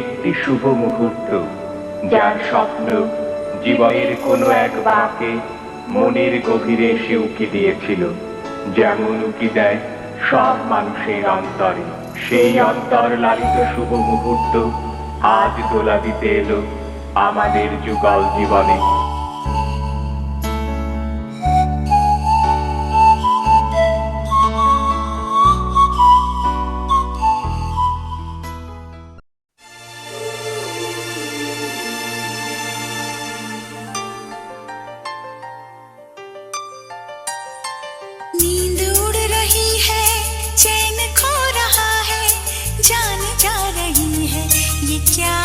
একটি শুভ মুহূর্ত, যার স্বপ্ন জীবনের কোনো এক বাঁকে মনের গভীরে এসে উকি দিয়েছিল, যেমন উকি দেয় সব মানুষের অন্তরে। সেই অন্তর লালিত শুভ মুহূর্ত আজ দোলা দিতে এলো আমাদের যুগল জীবনে। नींद उड़ रही है, चैन खो रहा है, जान जा रही है, ये क्या